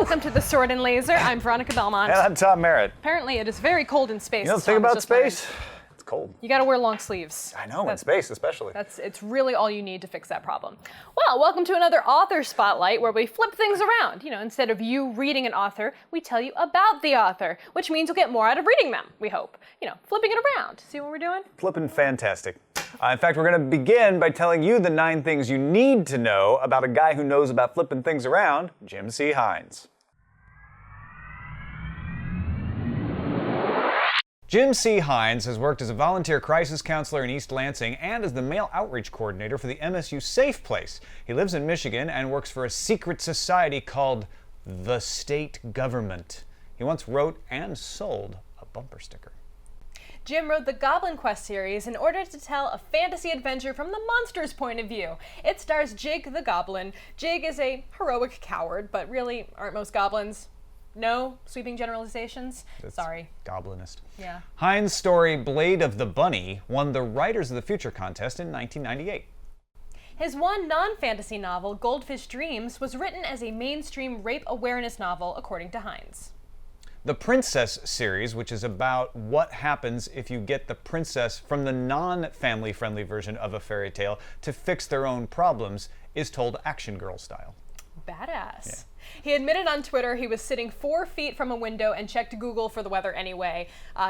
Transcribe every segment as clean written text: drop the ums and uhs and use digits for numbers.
Welcome to the Sword and Laser. I'm Veronica Belmont. And I'm Tom Merritt. Apparently it is very cold in space. You know the thing about space? It's cold. You gotta wear long sleeves. I know, in space especially. It's really all you need to fix that problem. Well, welcome to another author spotlight where we flip things around. You know, instead of you reading an author, we tell you about the author, which means you'll get more out of reading them, we hope. You know, flipping it around. See what we're doing? Flipping fantastic. In fact, we're going to begin by telling you the 9 things you need to know about a guy who knows about flipping things around, Jim C. Hines. Jim C. Hines has worked as a volunteer crisis counselor in East Lansing and as the male outreach coordinator for the MSU Safe Place. He lives in Michigan and works for a secret society called the State Government. He once wrote and sold a bumper sticker. Jim wrote the Goblin Quest series in order to tell a fantasy adventure from the monster's point of view. It stars Jig the Goblin. Jig is a heroic coward, but really, aren't most goblins? No sweeping generalizations? Sorry. Goblinist. Yeah. Hines' story, Blade of the Bunny, won the Writers of the Future contest in 1998. His one non-fantasy novel, Goldfish Dreams, was written as a mainstream rape awareness novel, according to Hines. The Princess series, which is about what happens if you get the princess from the non-family friendly version of a fairy tale to fix their own problems, is told Action Girl style. Badass. Yeah. He admitted on Twitter he was sitting 4 feet from a window and checked Google for the weather anyway.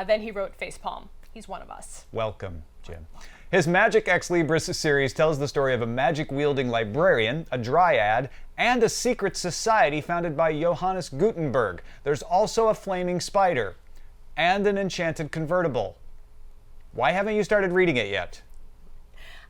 Then he wrote facepalm. He's one of us. Welcome, Jim. His Magic Ex Libris series tells the story of a magic-wielding librarian, a dryad, and a secret society founded by Johannes Gutenberg. There's also a flaming spider and an enchanted convertible. Why haven't you started reading it yet?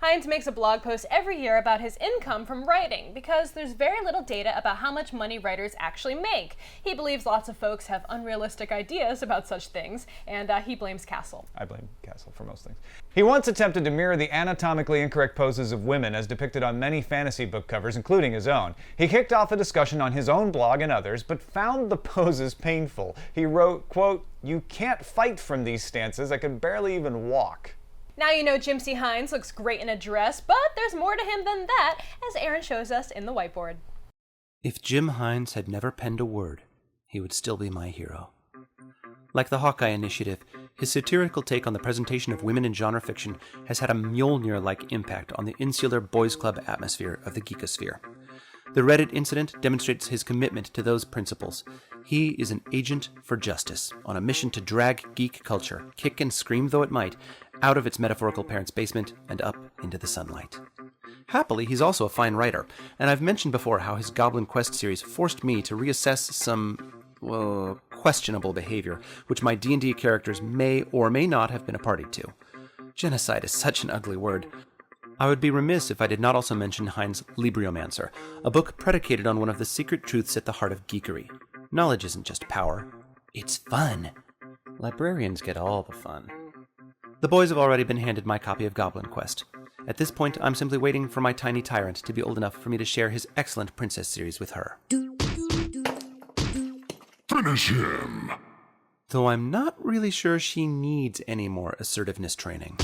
Hines makes a blog post every year about his income from writing because there's very little data about how much money writers actually make. He believes lots of folks have unrealistic ideas about such things, and he blames Castle. I blame Castle for most things. He once attempted to mirror the anatomically incorrect poses of women as depicted on many fantasy book covers, including his own. He kicked off a discussion on his own blog and others, but found the poses painful. He wrote, quote, "You can't fight from these stances. I could barely even walk." Now you know Jim C. Hines looks great in a dress, but there's more to him than that, as Aaron shows us in the whiteboard. If Jim Hines had never penned a word, he would still be my hero. Like the Hawkeye Initiative, his satirical take on the presentation of women in genre fiction has had a Mjolnir-like impact on the insular boys' club atmosphere of the geekosphere. The Reddit incident demonstrates his commitment to those principles. He is an agent for justice, on a mission to drag geek culture, kick and scream though it might, out of its metaphorical parents' basement and up into the sunlight. Happily, he's also a fine writer, and I've mentioned before how his Goblin Quest series forced me to reassess some, questionable behavior, which my D&D characters may or may not have been a party to. Genocide is such an ugly word. I would be remiss if I did not also mention Hines' Libriomancer, a book predicated on one of the secret truths at the heart of geekery. Knowledge isn't just power, it's fun. Librarians get all the fun. The boys have already been handed my copy of Goblin Quest. At this point, I'm simply waiting for my tiny tyrant to be old enough for me to share his excellent Princess series with her. Finish him! Though I'm not really sure she needs any more assertiveness training.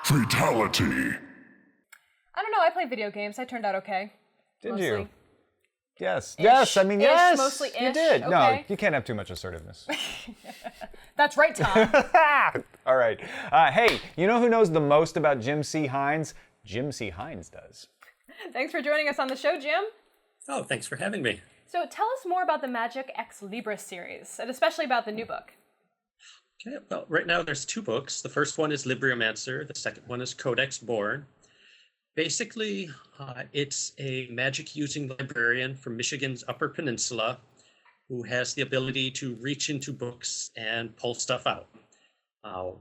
Fatality! I don't know, I play video games. I turned out okay. Did Mostly. you? Yes. Ish. Yes, I mean, yes. Ish, mostly You ish. did. No, Okay. you can't have too much assertiveness. That's right, Tom. All right. Hey, you know who knows the most about Jim C. Hines? Jim C. Hines does. Thanks for joining us on the show, Jim. Oh, thanks for having me. So tell us more about the Magic Ex Libris series, and especially about the new book. Okay, well, right now there's 2 books. The first one is Libriomancer. The second one is Codex Born. Basically, it's a magic-using librarian from Michigan's Upper Peninsula who has the ability to reach into books and pull stuff out.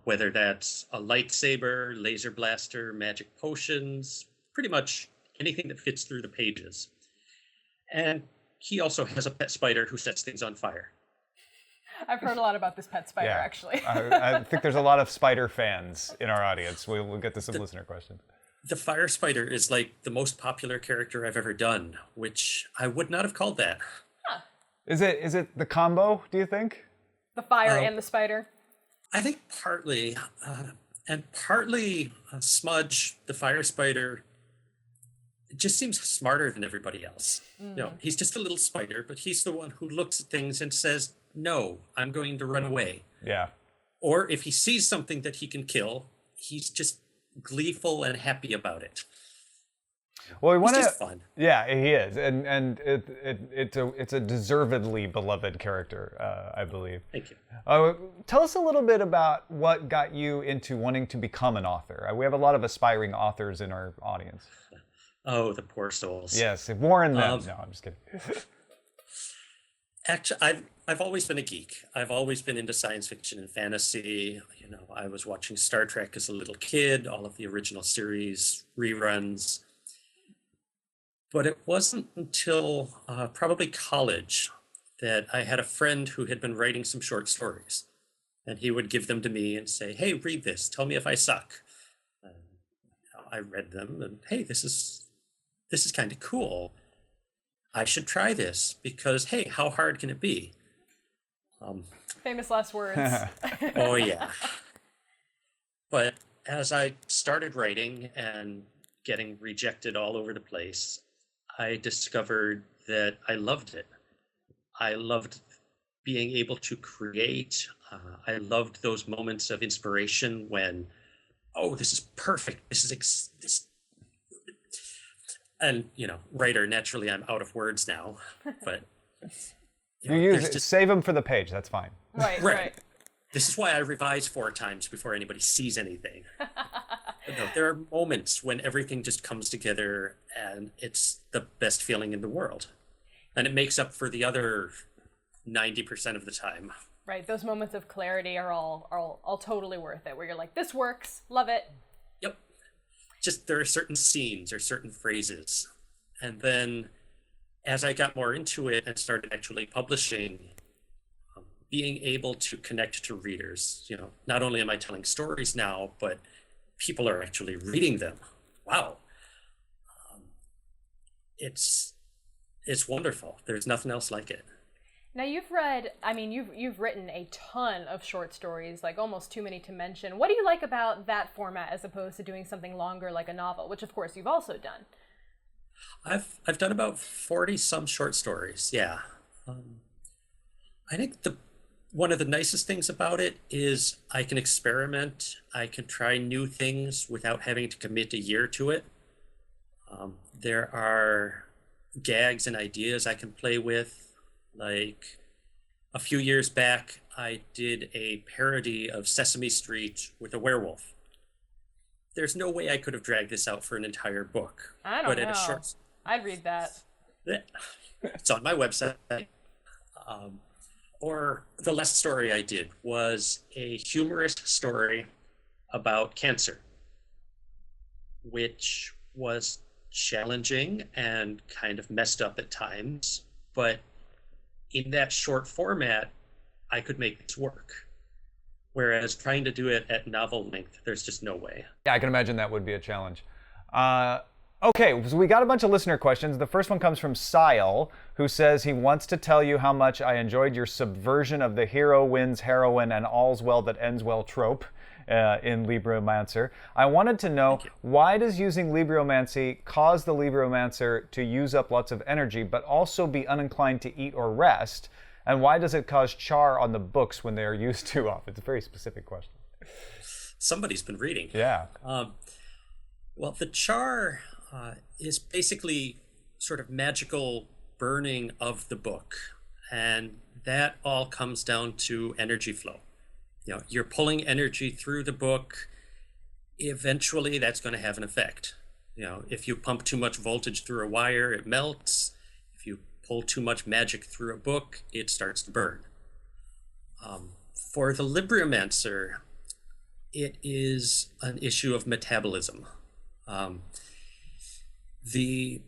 Whether that's a lightsaber, laser blaster, magic potions, pretty much anything that fits through the pages. And he also has a pet spider who sets things on fire. I've heard a lot about this pet spider, actually. I think there's a lot of spider fans in our audience. We'll get to some listener questions. The fire spider is like the most popular character I've ever done, which I would not have called that. Huh. Is it the combo, do you think? The fire and the spider? I think partly, and partly Smudge, the fire spider, just seems smarter than everybody else. He's just a little spider, but he's the one who looks at things and says, no, I'm going to run away. Yeah. Or if he sees something that he can kill, he's just gleeful and happy about it. Well, we want He's to. just fun. Yeah, he is, and it's a deservedly beloved character, I believe. Thank you. Tell us a little bit about what got you into wanting to become an author. We have a lot of aspiring authors in our audience. Oh, the poor souls. Yes, warn them. No, I'm just kidding. Actually, I've always been a geek. I've always been into science fiction and fantasy. I was watching Star Trek as a little kid, all of the original series, reruns. But it wasn't until probably college that I had a friend who had been writing some short stories. And he would give them to me and say, hey, read this. Tell me if I suck. And I read them and, hey, this is kind of cool. I should try this because, hey, how hard can it be? Famous last words. Oh, yeah. But as I started writing and getting rejected all over the place, I discovered that I loved it. I loved being able to create. I loved those moments of inspiration when, oh, this is perfect. This. And, writer, naturally, I'm out of words now, but. Save them for the page. That's fine. Right. This is why I revise 4 times before anybody sees anything. There are moments when everything just comes together and it's the best feeling in the world. And it makes up for the other 90% of the time. Right, those moments of clarity are all totally worth it, where you're like, this works, love it. Yep. Just there are certain scenes or certain phrases. And then as I got more into it and started actually publishing, being able to connect to readers, not only am I telling stories now, but people are actually reading them. Wow. It's wonderful. There's nothing else like it. Now you've written a ton of short stories, like almost too many to mention. What do you like about that format as opposed to doing something longer like a novel, which of course you've also done? I've done about 40 some short stories. Yeah. I think one of the nicest things about it is I can experiment. I can try new things without having to commit a year to it. There are gags and ideas I can play with. Like a few years back, I did a parody of Sesame Street with a werewolf. There's no way I could have dragged this out for an entire book. I don't know. I'd read that. It's on my website. Or the last story I did was a humorous story about cancer, which was challenging and kind of messed up at times. But in that short format, I could make this work. Whereas trying to do it at novel length, there's just no way. Yeah, I can imagine that would be a challenge. Okay, so we got a bunch of listener questions. The first one comes from Sile, who says he wants to tell you how much I enjoyed your subversion of the hero wins heroine and all's well that ends well trope in Libromancer. I wanted to know, why does using Libromancy cause the Libromancer to use up lots of energy, but also be uninclined to eat or rest? And why does it cause char on the books when they are used too often? It's a very specific question. Somebody's been reading. Yeah. Well, the char is basically sort of magical burning of the book. And that all comes down to energy flow. You're pulling energy through the book. Eventually, that's going to have an effect. If you pump too much voltage through a wire, it melts. If you pull too much magic through a book, it starts to burn. For the Libromancer, it is an issue of metabolism. The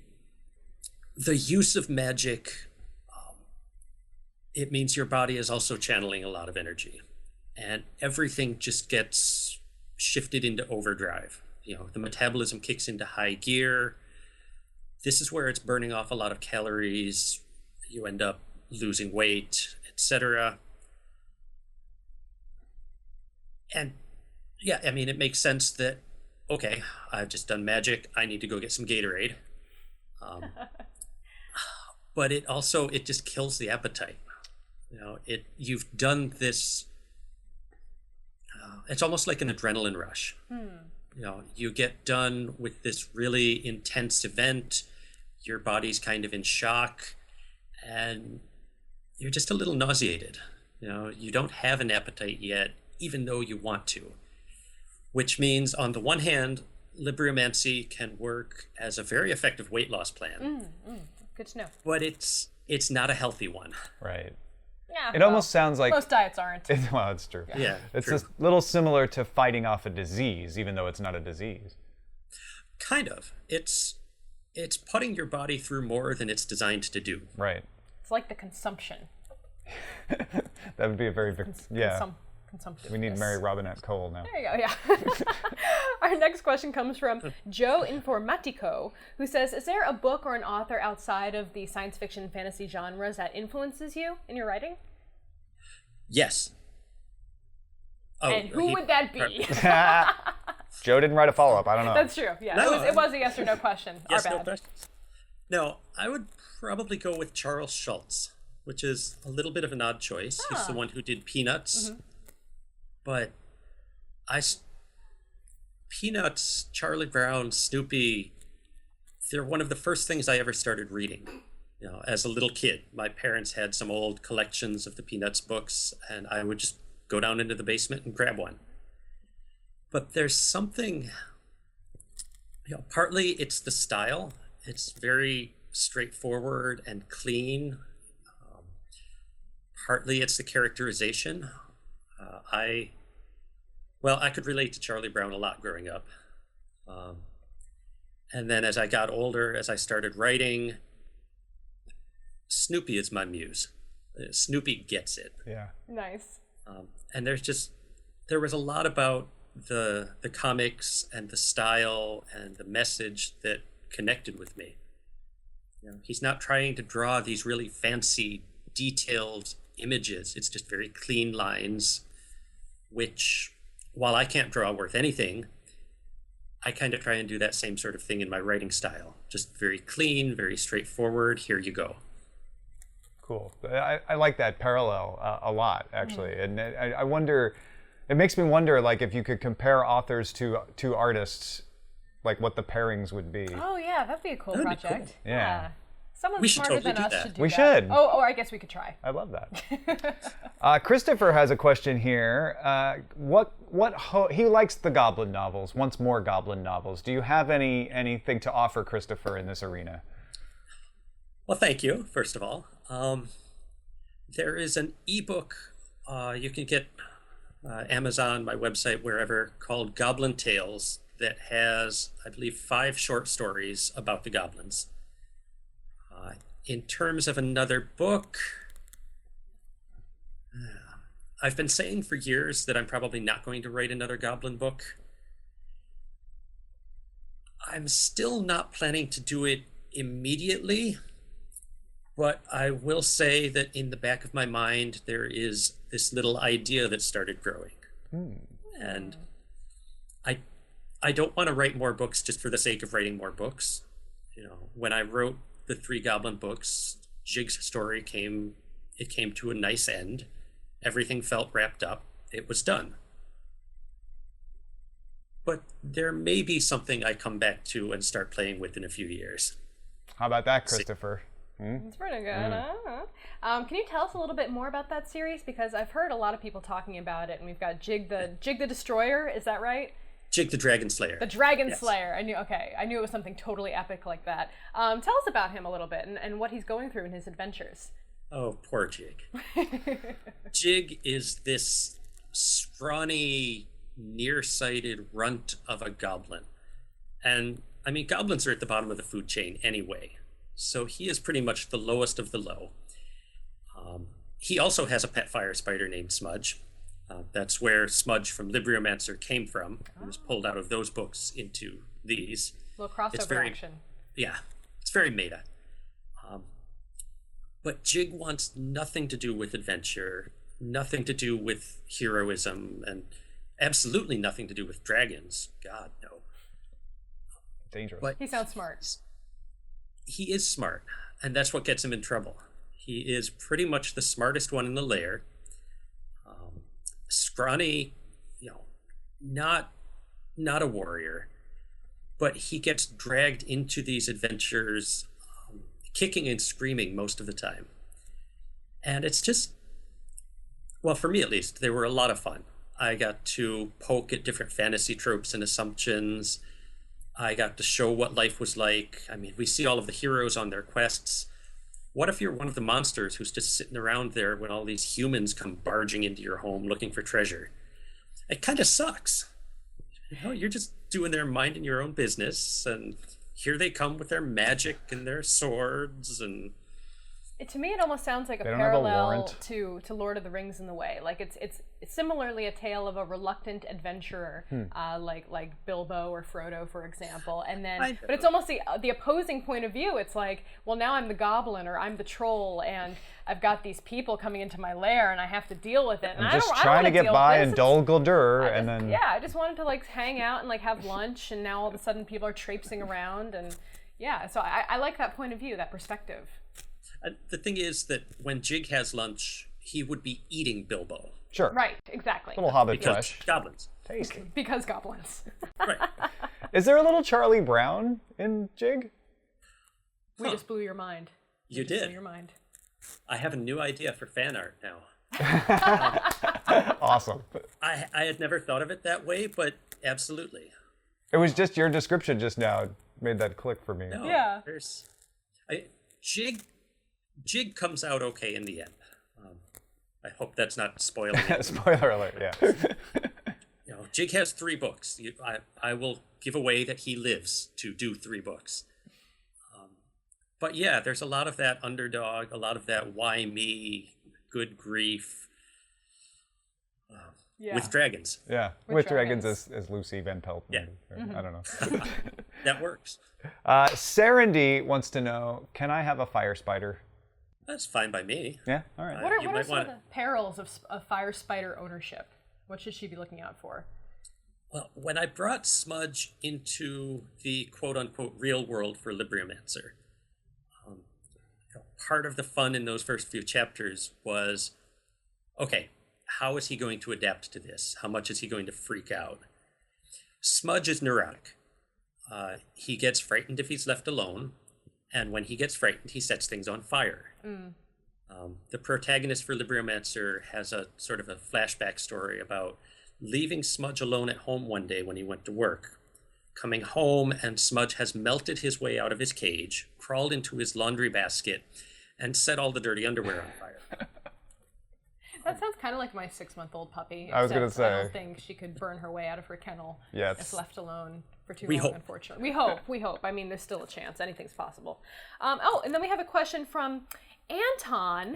use of magic, it means your body is also channeling a lot of energy, and everything just gets shifted into overdrive. The metabolism kicks into high gear. This is where it's burning off a lot of calories. You end up losing weight, etc. And yeah, it makes sense that, okay, I've just done magic. I need to go get some Gatorade. Um, but it just kills the appetite. You've done this. It's almost like an adrenaline rush. You get done with this really intense event. Your body's kind of in shock, and you're just a little nauseated. You don't have an appetite yet, even though you want to. Which means, on the one hand, Libriomancy can work as a very effective weight loss plan. Good to know. But it's not a healthy one. Right. Yeah. It almost sounds like most diets aren't. Well, it's true. Yeah. It's true. a little similar to fighting off a disease, even though it's not a disease. Kind of. It's putting your body through more than it's designed to do. Right. It's like the consumption. That would be a very Consumptive. We need Mary Robinette Cole now. There you go, yeah. Our next question comes from Joe Informatico, who says, is there a book or an author outside of the science fiction fantasy genres that influences you in your writing? Yes. And who would that be? Joe didn't write a follow-up. I don't know. That's true, yeah. No, it was a yes or no question. Yes, Our no bad. questions. No, I would probably go with Charles Schulz, which is a little bit of an odd choice. He's the one who did Peanuts. But Peanuts, Charlie Brown, Snoopy, they're one of the first things I ever started reading. As a little kid, my parents had some old collections of the Peanuts books, and I would just go down into the basement and grab one. But there's something, partly it's the style. It's very straightforward and clean. Partly it's the characterization. I could relate to Charlie Brown a lot growing up. And then as I got older, as I started writing, Snoopy is my muse. Snoopy gets it. Yeah. Nice. And there was a lot about the comics and the style and the message that connected with me. He's not trying to draw these really fancy, detailed images. It's just very clean lines, which, while I can't draw worth anything, I kind of try and do that same sort of thing in my writing style. Just very clean, very straightforward. Here you go. Cool. I like that parallel a lot, actually. And I wonder, it makes me wonder, like, if you could compare authors to artists, like what the pairings would be. Oh, yeah, that'd be a cool That'd be project. cool. Yeah. Someone We should smarter totally than do us that. should do We that. should. Oh, I guess we could try. I love that. Christopher has a question here. He likes the Goblin novels, wants more Goblin novels. Do you have anything to offer Christopher in this arena? Well, thank you, first of all. There is an ebook you can get Amazon, my website, wherever, called Goblin Tales that has, I believe, 5 short stories about the goblins. In terms of another book, I've been saying for years that I'm probably not going to write another Goblin book. I'm still not planning to do it immediately, but I will say that in the back of my mind, there is this little idea that started growing. And I don't want to write more books just for the sake of writing more books. When I wrote the 3 Goblin books, Jig's story came to a nice end. Everything felt wrapped up. It was done. But there may be something I come back to and start playing with in a few years. How about that, Christopher? It's pretty good. Can you tell us a little bit more about that series? Because I've heard a lot of people talking about it, and we've got Jig the Destroyer. Is that right? Jig the Dragon Slayer. The Dragon Yes. Slayer. I knew it was something totally epic like that. Tell us about him a little bit and what he's going through in his adventures. Oh, poor Jig. Jig is this scrawny, nearsighted runt of a goblin. And, I mean, goblins are at the bottom of the food chain anyway. So he is pretty much the lowest of the low. He also has a pet fire spider named Smudge. That's where Smudge from Libriomancer came from. He was pulled out of those books into these. Little crossover action. Yeah, it's very meta. But Jig wants nothing to do with adventure, nothing to do with heroism, and absolutely nothing to do with dragons. God, no. Dangerous. But He sounds smart. he is smart, and that's what gets him in trouble. He is pretty much the smartest one in the lair. Scrawny, not a warrior, but he gets dragged into these adventures, kicking and screaming most of the time. And it's just, well, for me at least, they were a lot of fun. I got to poke at different fantasy tropes and assumptions. I got to show what life was like. I mean, we see all of the heroes on their quests. What if you're one of the monsters who's just sitting around there when all these humans come barging into your home looking for treasure? It kind of sucks. You're just doing their minding your own business, and here they come with their magic and their swords and... To me, it almost sounds like a parallel to Lord of the Rings in the way. Like it's similarly a tale of a reluctant adventurer, like Bilbo or Frodo, for example. And then, but it's almost the opposing point of view. It's like, well, now I'm the goblin or I'm the troll, and I've got these people coming into my lair, and I have to deal with it. And I'm just trying to get by in Dol Guldur, and then I just wanted to like hang out and like have lunch, and now all of a sudden people are traipsing around, and so I like that point of view, that perspective. The thing is that when Jig has lunch, he would be eating Bilbo. Sure. Right, exactly. Little hobbit flesh. Goblins. Tasty. Because goblins. Right. Is there a little Charlie Brown in Jig? We just blew your mind. You did. Blew your mind. I have a new idea for fan art now. Awesome. I had never thought of it that way, but absolutely. It was just your description just now made that click for me. No, Yeah. Jig comes out okay in the end. I hope that's not spoiling it. Spoiler alert, yeah. Jig has 3 books. I will give away that he lives to do 3 books. But yeah, there's a lot of that underdog, a lot of that why me, good grief, with dragons. Yeah, with dragons as Lucy Van Pelt. Yeah. I don't know. That works. Sarandy wants to know, can I have a fire spider? That's fine by me. Yeah, all right. What are some of the perils of fire spider ownership? What should she be looking out for? Well, when I brought Smudge into the quote-unquote real world for Libriomancer, part of the fun in those first few chapters was, okay, how is he going to adapt to this? How much is he going to freak out? Smudge is neurotic. He gets frightened if he's left alone, and when he gets frightened, he sets things on fire. The protagonist for Libriomancer has a sort of a flashback story about leaving Smudge alone at home one day when he went to work. Coming home, and Smudge has melted his way out of his cage, crawled into his laundry basket, and set all the dirty underwear on fire. That sounds kind of like my 6-month-old puppy. I was going to say. I don't think she could burn her way out of her kennel if left alone for too long, unfortunately. We hope. I mean, there's still a chance. Anything's possible. And then we have a question from Anton.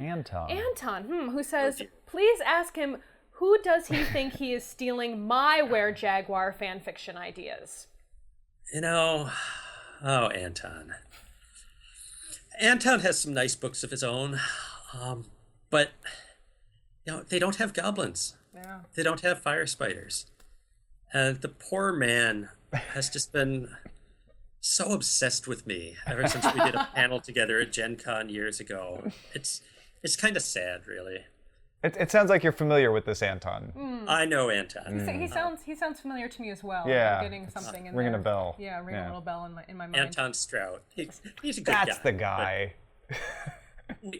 Who says, please ask him, who does he think he is stealing my Were-Jaguar fanfiction ideas? Anton. Anton has some nice books of his own, but they don't have goblins. Yeah. They don't have fire spiders. And the poor man has just been so obsessed with me ever since we did a panel together at Gen Con years ago. It's kind of sad, really. It sounds like you're familiar with this Anton. I know Anton. He sounds familiar to me as well. Yeah. I'm getting something in ringing there. a bell. Yeah, ringing a little bell in my mind. Anton Strout. He's a good guy. That's the guy.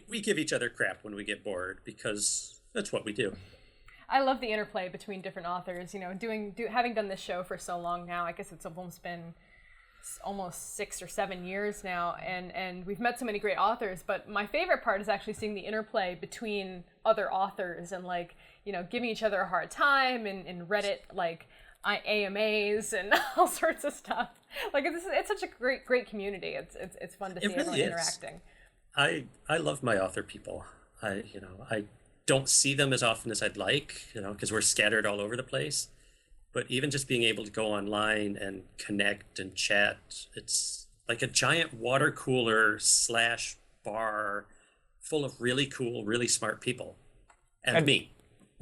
We give each other crap when we get bored because that's what we do. I love the interplay between different authors. Having done this show for so long now, I guess it's almost been almost 6 or 7 years now, and we've met so many great authors, but my favorite part is actually seeing the interplay between other authors and giving each other a hard time in Reddit, AMAs and all sorts of stuff. It's such a great community. It's fun to see everyone interacting. I love my author people. I don't see them as often as I'd like, because we're scattered all over the place. But even just being able to go online and connect and chat, it's like a giant water cooler / bar full of really cool, really smart people. And me.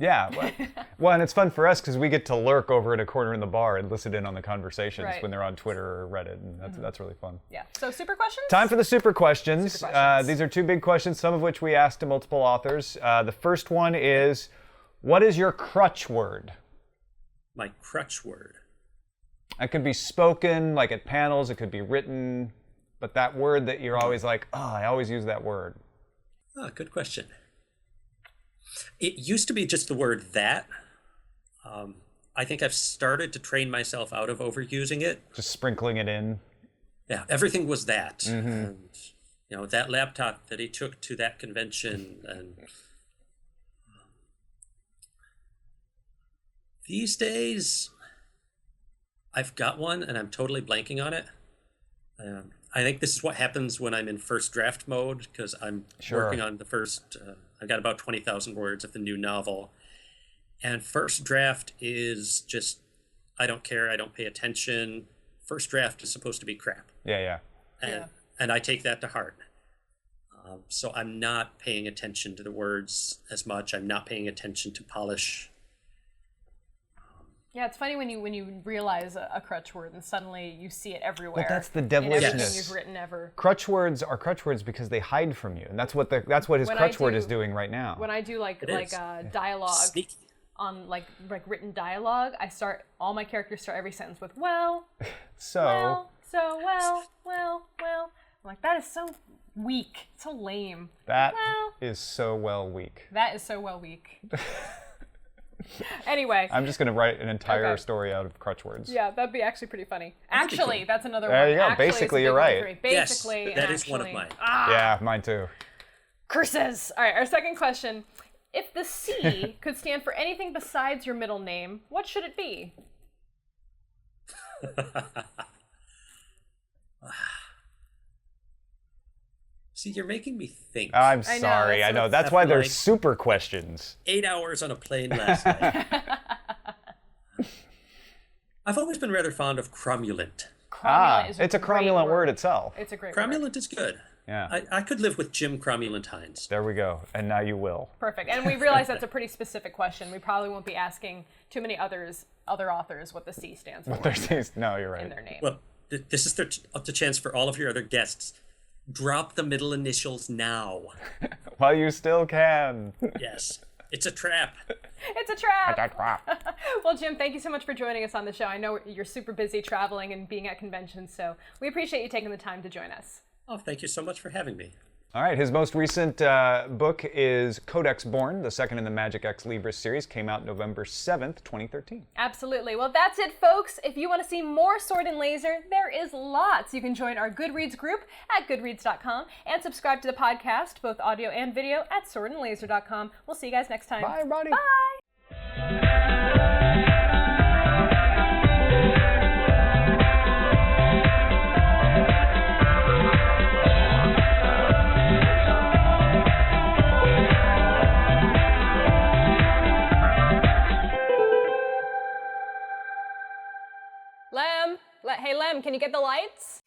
Yeah, well, and it's fun for us because we get to lurk over in a corner in the bar and listen in on the conversations Right. when they're on Twitter or Reddit, and that's really fun. Yeah. So super questions? Time for the super questions. Super questions. These are 2 big questions, some of which we asked to multiple authors. The first one is, what is your crutch word? My crutch word. It could be spoken, like at panels, it could be written, but that word that you're always like, oh, I always use that word. Oh, good question. It used to be just the word that. I think I've started to train myself out of overusing it. Just sprinkling it in. Yeah, everything was that. And, that laptop that he took to that convention. And these days, I've got one and I'm totally blanking on it. I think this is what happens when I'm in first draft mode, because I'm working on the first, I've got about 20,000 words of the new novel. And first draft is just, I don't care, I don't pay attention. First draft is supposed to be crap. Yeah. And I take that to heart. So I'm not paying attention to the words as much. I'm not paying attention to polish. Yeah, it's funny when you realize a crutch word and suddenly you see it everywhere. Well, that's the in devilishness. everything you've written ever. Crutch words are crutch words because they hide from you, and that's what his crutch word is doing right now. When I do dialogue Sneaky. on like written dialogue, all my characters start every sentence with well. So Well. I'm like, that is so weak, so lame. That is so well weak. That is so well weak. Anyway. I'm just going to write an entire story out of crutch words. Yeah, that'd be actually pretty funny. Actually, that's another one. There you go. Actually, Basically, is a big you're one right. for me. Basically, Yes, that is one of mine. Yeah, mine too. Curses. All right, our second question. If the C could stand for anything besides your middle name, what should it be? See, you're making me think. I'm sorry. I know. That's why there's super questions. 8 hours on a plane last night. I've always been rather fond of cromulent. Cromulent is it's a cromulent word itself. It's a great Cromulent word. is good. Yeah. I could live with Jim Cromulent Hines. There we go. And now you will. Perfect. And we realize that's a pretty specific question. We probably won't be asking too many other authors what the C stands for. No, you're right. In their name. Well, this is the chance for all of your other guests. Drop the middle initials now. While you still can. Yes. It's a trap. It's a trap. Well, Jim, thank you so much for joining us on the show. I know you're super busy traveling and being at conventions, so we appreciate you taking the time to join us. Oh, thank you so much for having me. All right, his most recent book is Codex Born, the second in the Magic Ex Libris series, came out November 7th, 2013. Absolutely. Well, that's it, folks. If you want to see more Sword and Laser, there is lots. You can join our Goodreads group at goodreads.com and subscribe to the podcast, both audio and video, at swordandlaser.com. We'll see you guys next time. Bye, everybody. Bye. Lem, hey Lem, can you get the lights?